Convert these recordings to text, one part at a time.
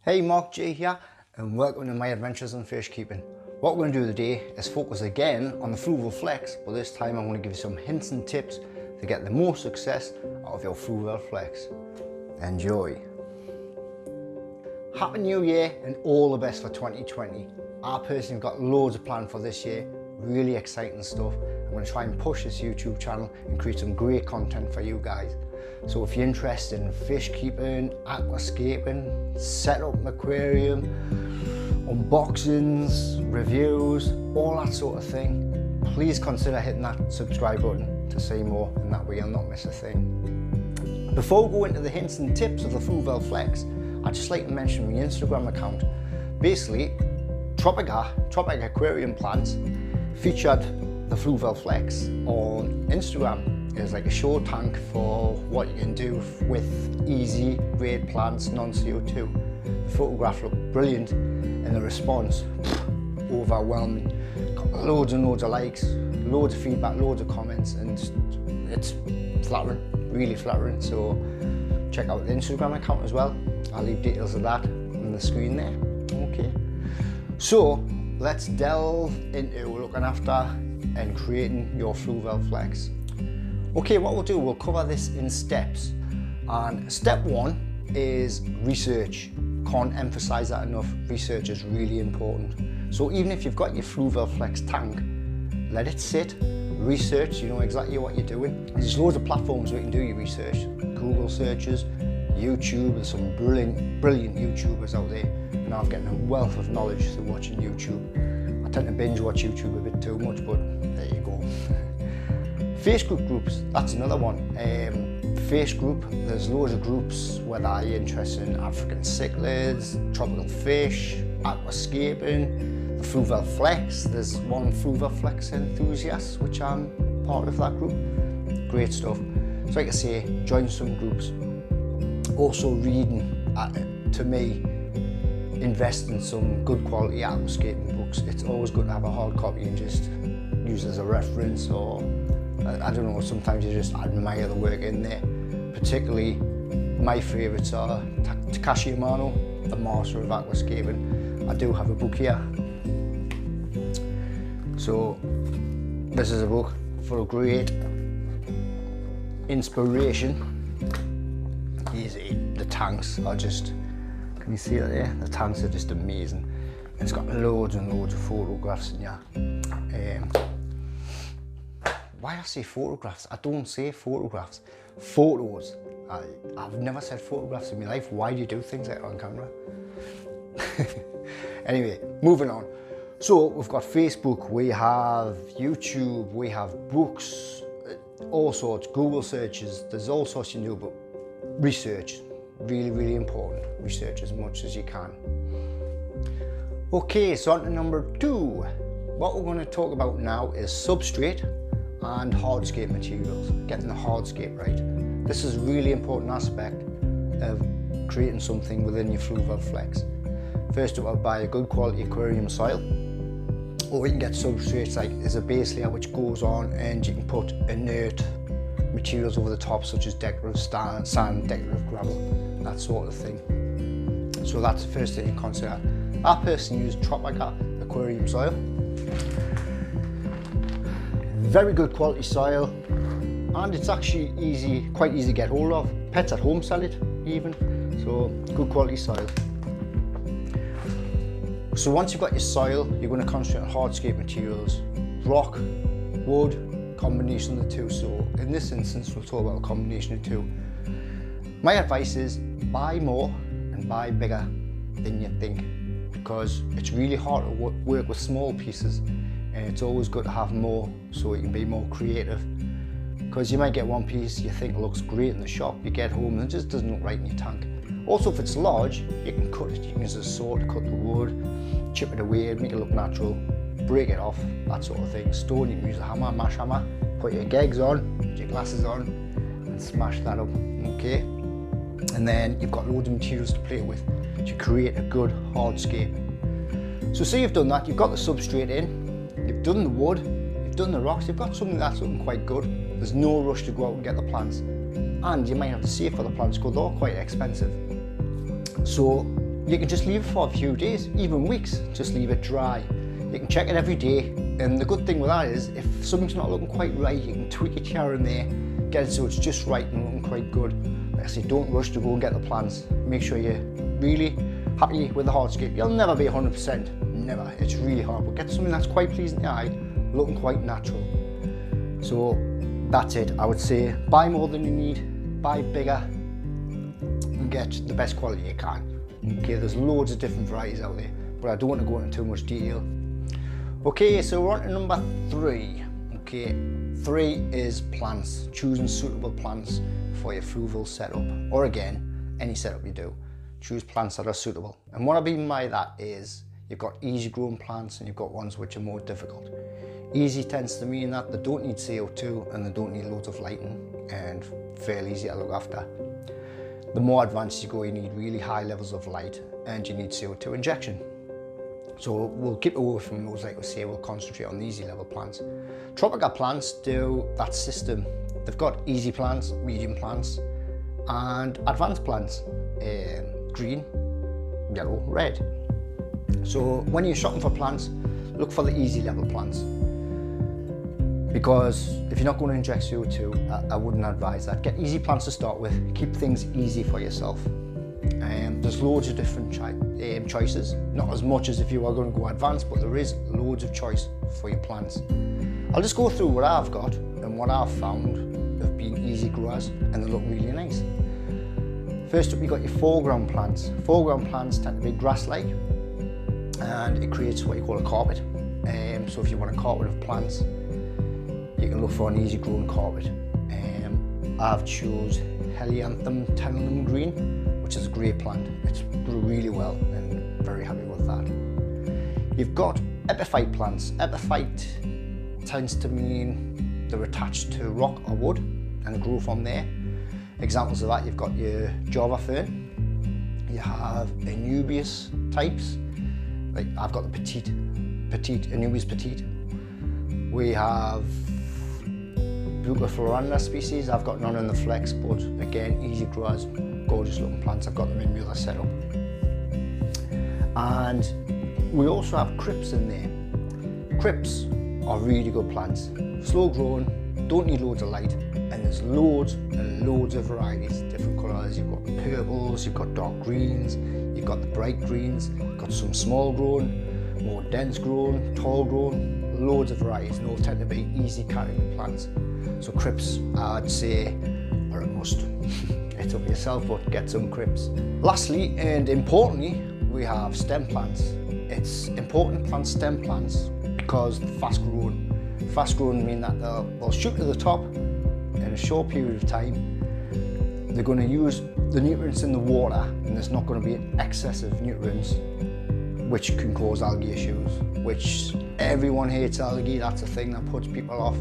Hey, Mark G here, and welcome to my adventures in fish keeping. What we're going to do today is focus again on the Fluval Flex, but this time I'm going to give you some hints and tips to get the most success out of your Fluval Flex. Enjoy. Happy New Year and all the best for 2020. I personally got loads of planned for this year, really exciting stuff. I'm going to try and push this YouTube channel and create some great content for you guys. So if you're interested in fish keeping, aquascaping, set up an aquarium, unboxings, reviews, all that sort of thing, please consider hitting that subscribe button to see more, and that way you'll not miss a thing. Before we go into the hints and tips of the Fluval Flex, I'd just like to mention my Instagram account. Basically, Tropic Aquarium plants featured the Fluval Flex on Instagram. It's like a show tank for what you can do with easy, great plants, non-CO2. The photographs look brilliant and the response, overwhelming. Got loads and loads of likes, loads of feedback, loads of comments, and it's flattering, really flattering. So check out the Instagram account as well. I'll leave details of that on the screen there. Okay, so let's delve into looking after and creating your Fluval Flex. Okay, what we'll do, we'll cover this in steps. And step one is research. Can't emphasize that enough. Research is really important. So even if you've got your Fluval Flex tank, let it sit, research, you know exactly what you're doing. There's loads of platforms where you can do your research. Google searches, YouTube, there's some brilliant YouTubers out there. And I'm getting a wealth of knowledge through watching YouTube. I tend to binge watch YouTube a bit too much, but there you go. Facebook groups, that's another one. Face group, there's loads of groups, whether you're interested in African cichlids, tropical fish, aquascaping, the Fluval Flex. There's one Fluval Flex enthusiast, which I'm part of that group. Great stuff. So like I say, join some groups. Also reading, to me, invest in some good quality aquascaping books. It's always good to have a hard copy and just use it as a reference, or I don't know, sometimes you just admire the work in there. Particularly, my favourites are Takashi Amano, the master of aquascaping. I do have a book here. So this is a book full of great inspiration. The tanks are just, can you see that there? The tanks are just amazing. And it's got loads and loads of photographs in here. Why I say photographs? I don't say photographs. Photos. I've never said photographs in my life. Why do you do things like that on camera? Anyway, moving on. So we've got Facebook, we have YouTube, we have books, all sorts, Google searches. There's all sorts you can do, but research, really important. Research as much as you can. Okay, so on to number two. What we're going to talk about now is substrate and hardscape materials, getting the hardscape right. This is a really important aspect of creating something within your Fluval Flex. First up, I'll buy a good quality aquarium soil, or you can get substrates like there's a base layer which goes on, and you can put inert materials over the top, such as decorative sand, decorative gravel, that sort of thing. So that's the first thing you consider. I personally use Tropic aquarium soil. Very good quality soil, and it's actually quite easy to get hold of. Pets at home sell it even, so good quality soil. So once you've got your soil, you're going to concentrate on hardscape materials, rock, wood, combination of the two. So in this instance, we'll talk about a combination of two. My advice is buy more and buy bigger than you think, because it's really hard to work with small pieces. And it's always good to have more so you can be more creative. Because you might get one piece you think looks great in the shop, you get home and it just doesn't look right in your tank. Also, if it's large, you can cut it. You can use a saw to cut the wood, chip it away, make it look natural, break it off, that sort of thing. Stone, you can use a hammer, mash hammer, put your gigs on, put your glasses on, and smash that up, okay? And then you've got loads of materials to play with to create a good hardscape. So say you've done that, you've got the substrate in, you've done the wood, you've done the rocks, you've got something that's looking quite good. There's no rush to go out and get the plants. And you might have to save for the plants because they're quite expensive. So you can just leave it for a few days, even weeks, just leave it dry. You can check it every day, and the good thing with that is if something's not looking quite right, you can tweak it here and there, get it so it's just right and looking quite good. Like I say, don't rush to go and get the plants. Make sure you're really happy with the hardscape. You'll never be 100%, never, it's really hard, but get something that's quite pleasing to the eye, looking quite natural. So that's it. I would say buy more than you need, buy bigger, and get the best quality you can. Okay, there's loads of different varieties out there, but I don't want to go into too much detail. Okay, so we're on to number 3. Okay, 3 is plants, choosing suitable plants for your fluval setup, or again, any setup you do. Choose plants that are suitable. And what I mean by that is you've got easy growing plants and you've got ones which are more difficult. Easy tends to mean that they don't need CO2 and they don't need loads of lighting and fairly easy to look after. The more advanced you go, you need really high levels of light and you need CO2 injection. So we'll keep away from those, like we say, we'll concentrate on the easy level plants. Tropical plants do that system. They've got easy plants, medium plants and advanced plants, green, yellow, red. So when you're shopping for plants, look for the easy level plants. Because if you're not going to inject CO2, I wouldn't advise that. Get easy plants to start with, keep things easy for yourself. There's loads of different choices, not as much as if you are going to go advanced, but there is loads of choice for your plants. I'll just go through what I've got and what I've found have been easy growers and they look really nice. First up, you've got your foreground plants. Foreground plants tend to be grass-like and it creates what you call a carpet. So if you want a carpet of plants, you can look for an easy growing carpet. I've chose Helianthus tenuum green, which is a great plant. It's grew really well and very happy with that. You've got epiphyte plants. Epiphyte tends to mean they're attached to rock or wood and grow from there. Examples of that, you've got your Java fern, you have Anubias types, like I've got the Anubias petite. We have Bucafloranda species. I've got none in the flex, but again, easy growers, gorgeous looking plants. I've got them in the other setup. And we also have crypts in there. Crypts are really good plants, slow growing, don't need loads of light, and there's loads and loads of varieties, different colours. You've got purples, you've got dark greens, you've got the bright greens, you've got some small grown, more dense grown, tall grown, loads of varieties, and all tend to be easy carrying plants. So crypts, I'd say, are a must. It's up to yourself, but get some crypts. Lastly, and importantly, we have stem plants. It's important to plant stem plants because they're fast growing. Fast growing mean that they'll shoot to the top in a short period of time. They're going to use the nutrients in the water, and there's not going to be excessive nutrients, which can cause algae issues, which everyone hates algae. That's a thing that puts people off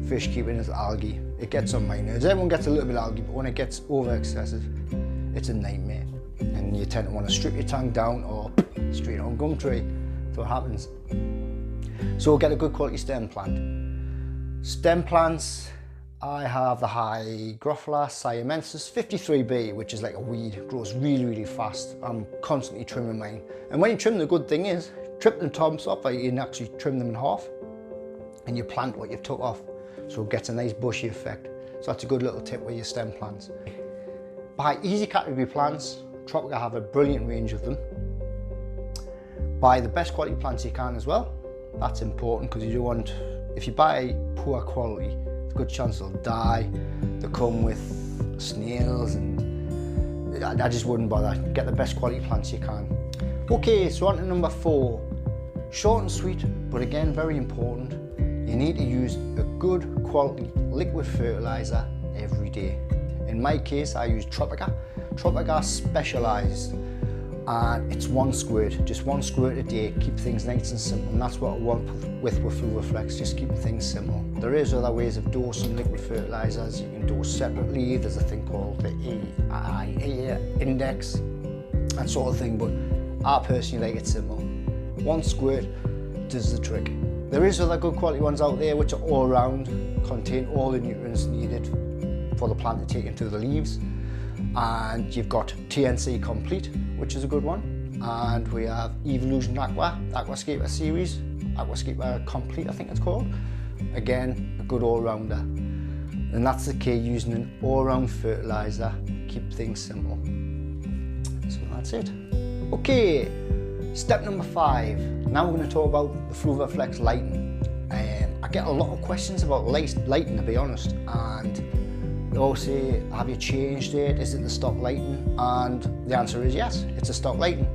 fish keeping is algae. It gets on my nerves. Everyone gets a little bit of algae, but when it gets over excessive, it's a nightmare. And you tend to want to strip your tank down or straight on gum tree. That's what happens. So get a good quality stem plant. Stem plants, I have the Hygrophila siamensis 53B, which is like a weed, grows really, really fast. I'm constantly trimming mine. And when you trim, the good thing is, trim the tops off, you can actually trim them in half and you plant what you've took off. So it gets a nice bushy effect. So that's a good little tip with your stem plants. Buy easy category plants. Tropica have a brilliant range of them. Buy the best quality plants you can as well. That's important because you don't want, if you buy poor quality, there's a good chance they'll die. They come with snails and I just wouldn't bother. Get the best quality plants you can. Okay, so on to number 4. Short and sweet, but again, very important. You need to use a good quality liquid fertilizer every day. In my case, I use Tropica. Tropica specialised, and it's 1 squirt, just 1 squirt a day. Keep things nice and simple, and that's what I want with Fluval Flex, just keep things simple. There is other ways of dosing liquid fertilisers. You can dose separately. There's a thing called the AIA index, that sort of thing, but I personally like it simple. 1 squirt does the trick. There is other good quality ones out there which are all round, contain all the nutrients needed for the plant to take into the leaves. And you've got TNC Complete, which is a good one. and we have Evolution Aqua, Aquascape-A series, Aquascape-A Complete I think it's called. Again, a good all-rounder. And that's the key, using an all-round fertiliser, keep things simple. So that's it. Okay, step number 5. Now we're going to talk about the Fluval Flex lighting. I get a lot of questions about lighting, to be honest, and they all say, have you changed it? Is it the stock lighting? And the answer is yes, it's a stock lighting,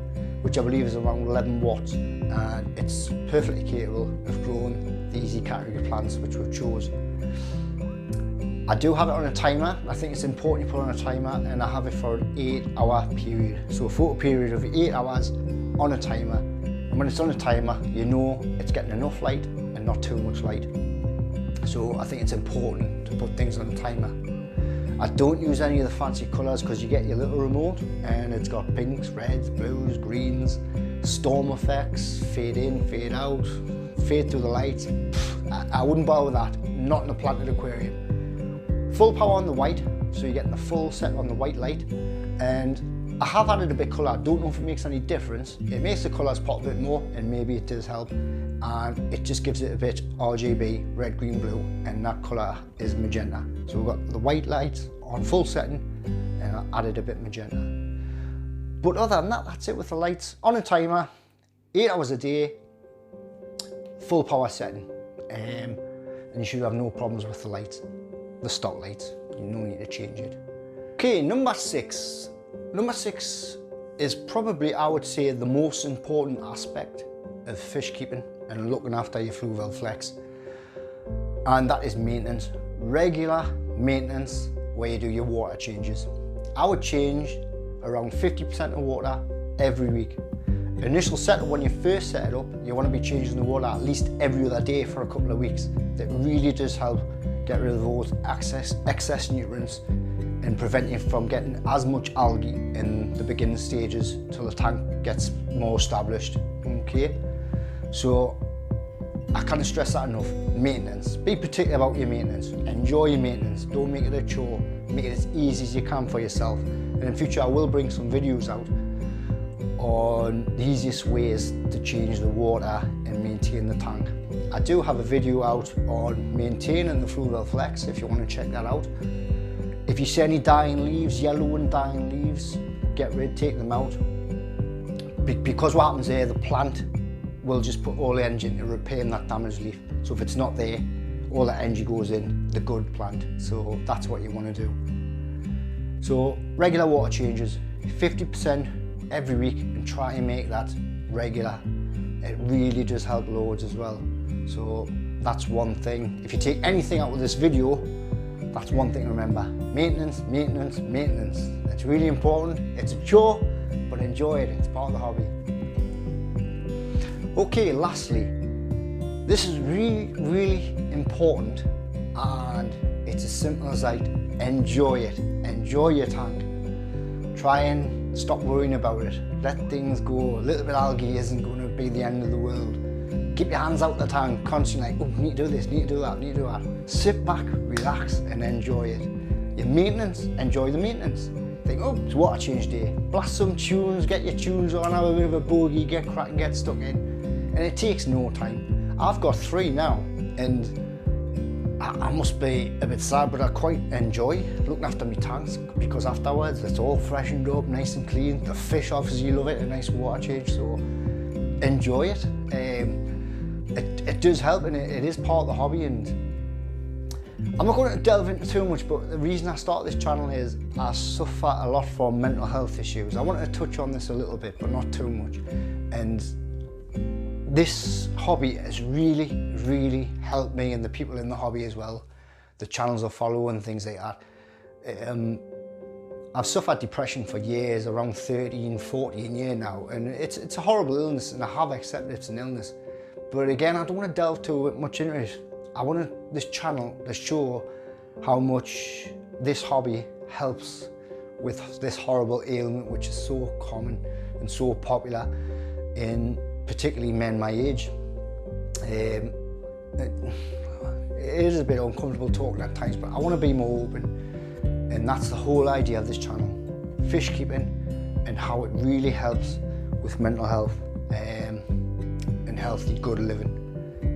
which I believe is around 11 watts, and it's perfectly capable of growing the easy category plants which we've chosen. I do have it on a timer. I think it's important you put on a timer, and I have it for an 8-hour period. So a photo period of 8 hours on a timer. And when it's on a timer, you know it's getting enough light and not too much light. So I think it's important to put things on a timer. I don't use any of the fancy colours because you get your little remote and it's got pinks, reds, blues, greens, storm effects, fade in, fade out, fade through the lights. I wouldn't bother with that, not in a planted aquarium. Full power on the white, so you're getting the full set on the white light. And I have added a bit of colour. I don't know if it makes any difference. It makes the colours pop a bit more, and maybe it does help. And it just gives it a bit RGB, red, green, blue, and that colour is magenta. So we've got the white light on full setting, and I added a bit magenta. But other than that, that's it with the lights. On a timer, 8 hours a day, full power setting. And you should have no problems with the lights. The stock lights, you no need to change it. Okay, number 6. Number 6 is probably, I would say, the most important aspect of fish keeping and looking after your Fluval Flex. And that is maintenance. Regular maintenance where you do your water changes. I would change around 50% of water every week. Initial setup, when you first set it up, you want to be changing the water at least every other day for a couple of weeks. That really does help get rid of those excess nutrients and prevent you from getting as much algae in the beginning stages till the tank gets more established. Okay, so I can't stress that enough. Maintenance. Be particular about your maintenance. Enjoy your maintenance. Don't make it a chore. Make it as easy as you can for yourself. And in future I will bring some videos out on the easiest ways to change the water and maintain the tank. I do have a video out on maintaining the Fluval Flex if you want to check that out. If you see any dying leaves, yellow and dying leaves, take them out. Because what happens there, the plant will just put all the energy into repairing that damaged leaf. So if it's not there, all that energy goes in the good plant. So that's what you want to do. So regular water changes, 50% every week, and try and make that regular. It really does help loads as well. So that's one thing. If you take anything out of this video, that's one thing to remember. Maintenance, maintenance, maintenance. It's really important. It's a chore, but enjoy it. It's part of the hobby. Okay, lastly, this is really, really important, and it's as simple as that. Enjoy it. Enjoy your tank. Try and stop worrying about it. Let things go. A little bit of algae isn't going to be the end of the world. Keep your hands out the tank, constantly like, oh, need to do this, need to do that, need to do that. Sit back, relax, and enjoy it. Your maintenance, enjoy the maintenance. Think, oh, it's water change day. Blast some tunes, get your tunes on, have a bit of a bogey, get cracking, get stuck in. And it takes no time. I've got 3 now, and I must be a bit sad, but I quite enjoy looking after my tanks, because afterwards it's all freshened up, nice and clean. The fish obviously love it, a nice water change, so enjoy it. It does help, and it is part of the hobby. And I'm not going to delve into too much, but the reason I started this channel is I suffer a lot from mental health issues. I wanted to touch on this a little bit, but not too much. And this hobby has really, really helped me, and the people in the hobby as well, the channels I follow and things like that. I've suffered depression for years, around 13, 14 years now, and it's a horrible illness, and I have accepted it's an illness. But again, I don't want to delve too much into it. I want this channel to show how much this hobby helps with this horrible ailment, which is so common and so popular in particularly men my age. It is a bit uncomfortable talking at times, but I want to be more open, and that's the whole idea of this channel. Fish keeping and how it really helps with mental health and healthy, good living.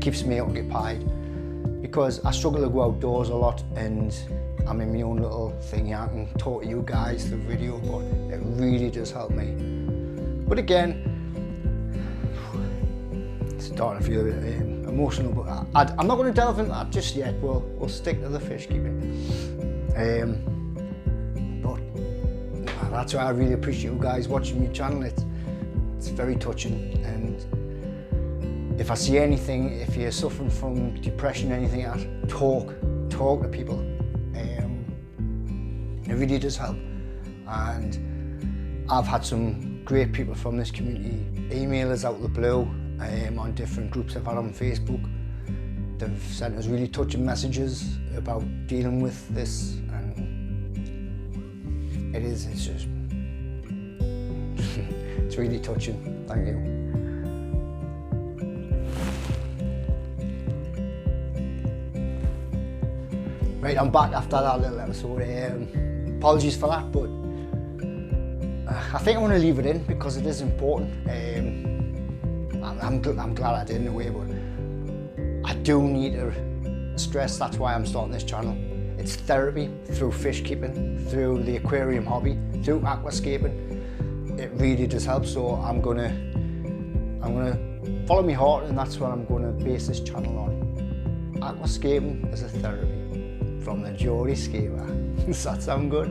Keeps me occupied because I struggle to go outdoors a lot, and I'm in my own little thing here. I can talk to you guys through video, but it really does help me. But again, it's starting to feel a bit emotional, but I'm not going to delve into that just yet. We'll stick to the fish keeping. But that's why I really appreciate you guys watching my channel. It's very touching, and if I see anything, if you're suffering from depression, anything like that, talk to people. It really does help. And I've had some great people from this community email us out of the blue on different groups I've had on Facebook. They've sent us really touching messages about dealing with this, and it's just, it's really touching. Thank you. Right, I'm back after that little episode. Apologies for that, but I think I want to leave it in because it is important. I'm glad I did in a way, but I do need to stress that's why I'm starting this channel. It's therapy through fish keeping, through the aquarium hobby, through aquascaping. It really does help. So I'm gonna follow my heart, and that's what I'm gonna base this channel on. Aquascaping as a therapy from the Geordie Scaper. Does that sound good?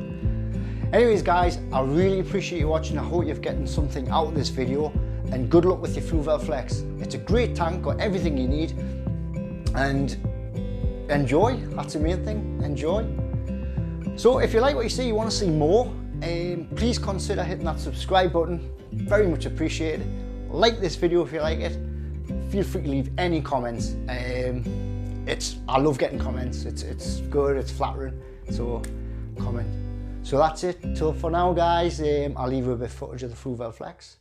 Anyways guys, I really appreciate you watching. I hope you're getting something out of this video, and good luck with your Fluval Flex. It's a great tank, got everything you need, and enjoy. That's the main thing, enjoy. So if you like what you see, you want to see more, please consider hitting that subscribe button. Very much appreciated. Like this video if you like it. Feel free to leave any comments. I love getting comments. It's good, it's flattering, so comment. So that's it till for now guys. I'll leave you a bit of footage of the Fluval Flex.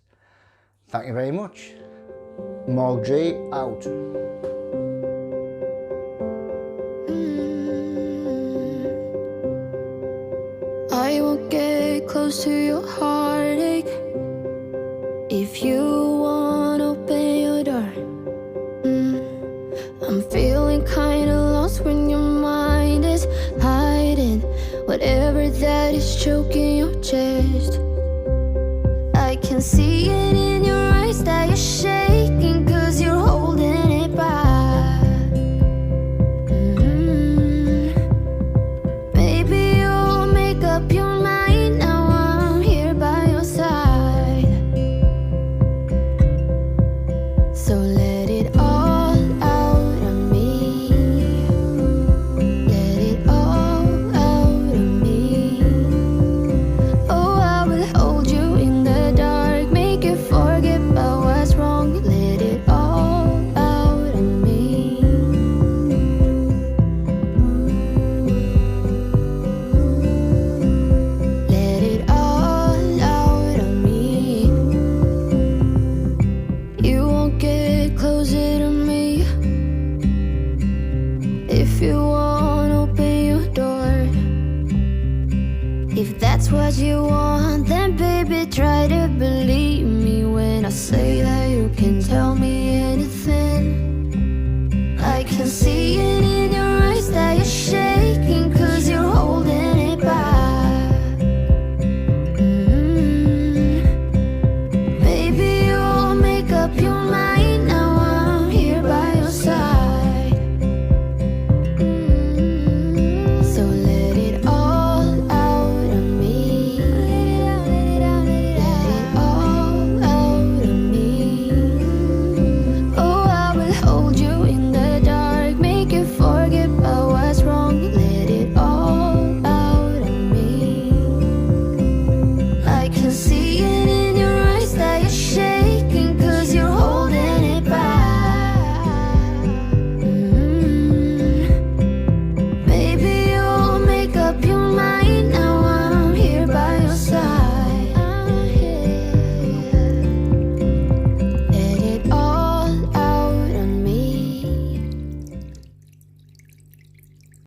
Thank you very much. Mark J out. I won't get close to your heartache if you won't open your door. I'm feeling kinda lost when your mind is hiding whatever that is choking your chest. I can see it